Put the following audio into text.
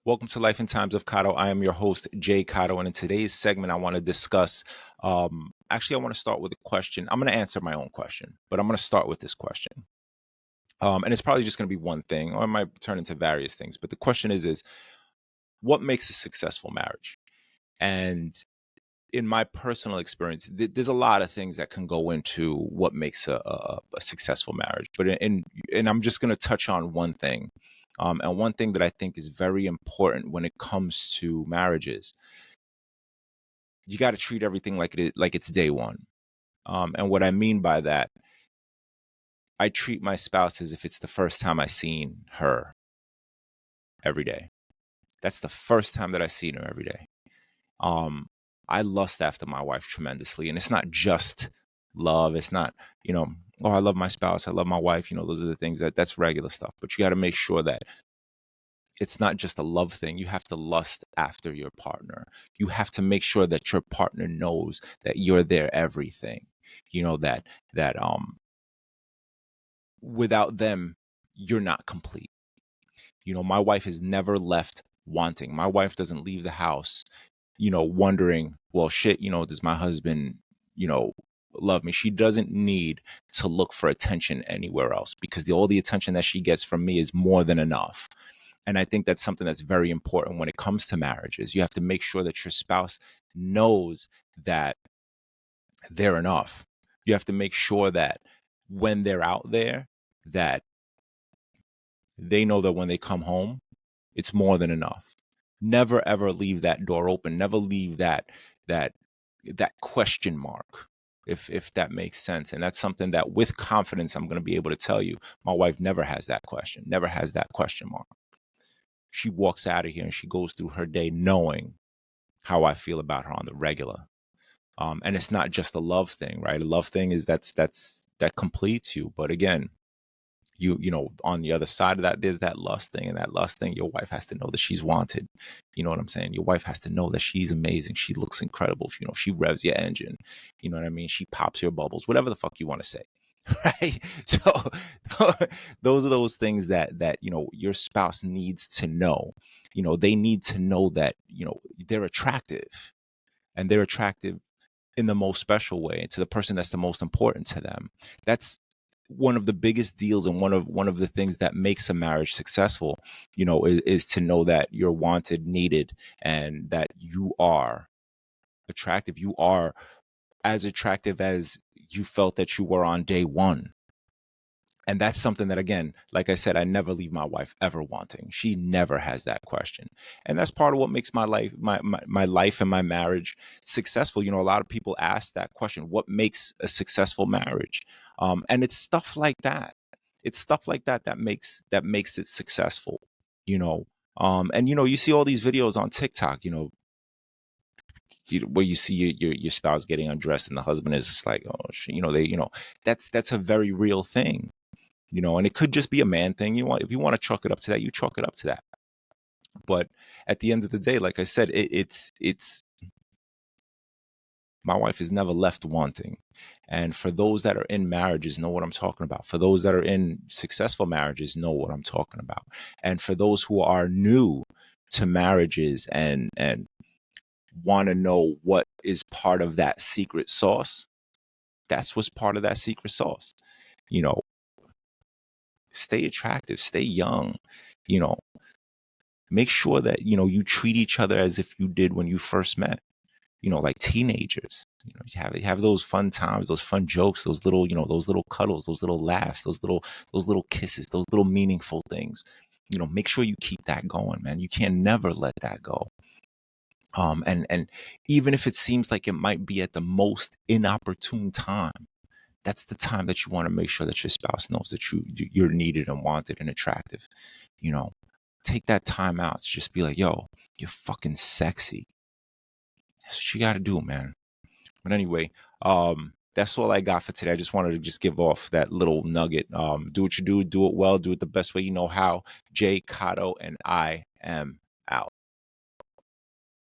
Welcome to Life and Times of Cotto. I am your host, Jay Cotto, and in today's segment, I want to discuss. I want to start with a question. I'm going to answer my own question, but I'm going to start with this question. And it's probably just going to be one thing, or it might turn into various things. But the question is what makes a successful marriage? And in my personal experience, there's a lot of things that can go into what makes a successful marriage. But and I'm just going to touch on one thing. And one thing that I think is very important when it comes to marriages, you got to treat everything like it's day one. And what I mean by that, I treat my spouse as if it's the first time I seen her every day. That's the first time that I seen her every day. Um, I lust after my wife tremendously, and it's not just love. It's not, oh, I love my spouse, I love my wife. Those are the things that's regular stuff. But you got to make sure that it's not just a love thing. You have to lust after your partner. You have to make sure that your partner knows that you're their everything. That without them, you're not complete. My wife has never left wanting. My wife doesn't leave the house, wondering, well, shit, does my husband, you know, love me? She doesn't need to look for attention anywhere else because all the attention that she gets from me is more than enough. And I think that's something that's very important when it comes to marriages. You have to make sure that your spouse knows that they're enough. You have to make sure that when they're out there, that they know that when they come home, it's more than enough. Never ever leave that door open. Never leave that that question mark, if that makes sense. And that's something that with confidence I'm going to be able to tell you. My wife never has that question. Never has that question mark. She walks out of here and she goes through her day knowing how I feel about her on the regular. And it's not just a love thing, right? A love thing is that completes you. But again, on the other side of that, there's that lust thing, and that lust thing, your wife has to know that she's wanted. You know what I'm saying? Your wife has to know that she's amazing. She looks incredible. She revs your engine. You know what I mean? She pops your bubbles, whatever the fuck you want to say. Right. So those are those things that your spouse needs to know. They need to know that they're attractive, and they're attractive in the most special way to the person that's the most important to them. That's one of the biggest deals, and one of the things that makes a marriage successful, is to know that you're wanted, needed, and that you are attractive. You are as attractive as you felt that you were on day one. And that's something that, again, like I said, I never leave my wife ever wanting. She never has that question. And that's part of what makes my life, my life and my marriage successful. A lot of people ask that question, what makes a successful marriage? And it's stuff like that. It's stuff like that makes it successful, you know. And you see all these videos on TikTok, where you see your spouse getting undressed and the husband is just like, oh, that's a very real thing. And it could just be a man thing. If you want to chalk it up to that, you chalk it up to that. But at the end of the day, like I said, it's my wife is never left wanting. And for those that are in marriages, know what I'm talking about. For those that are in successful marriages, know what I'm talking about. And for those who are new to marriages and want to know what is part of that secret sauce, that's what's part of that secret sauce. You know, stay attractive, stay young, you know, make sure that, you treat each other as if you did when you first met, like teenagers. You have those fun times, those fun jokes, those little, those little cuddles, those little laughs, those little kisses, those little meaningful things. Make sure you keep that going, man. You can never let that go. And even if it seems like it might be at the most inopportune time, that's the time that you want to make sure that your spouse knows that you're needed and wanted and attractive. You know, take that time out to just be like, yo, you're fucking sexy. That's what you got to do, man. But anyway, that's all I got for today. I just wanted to just give off that little nugget. Do what you do it well, do it the best way you know how. Jay Cotto, and I am out.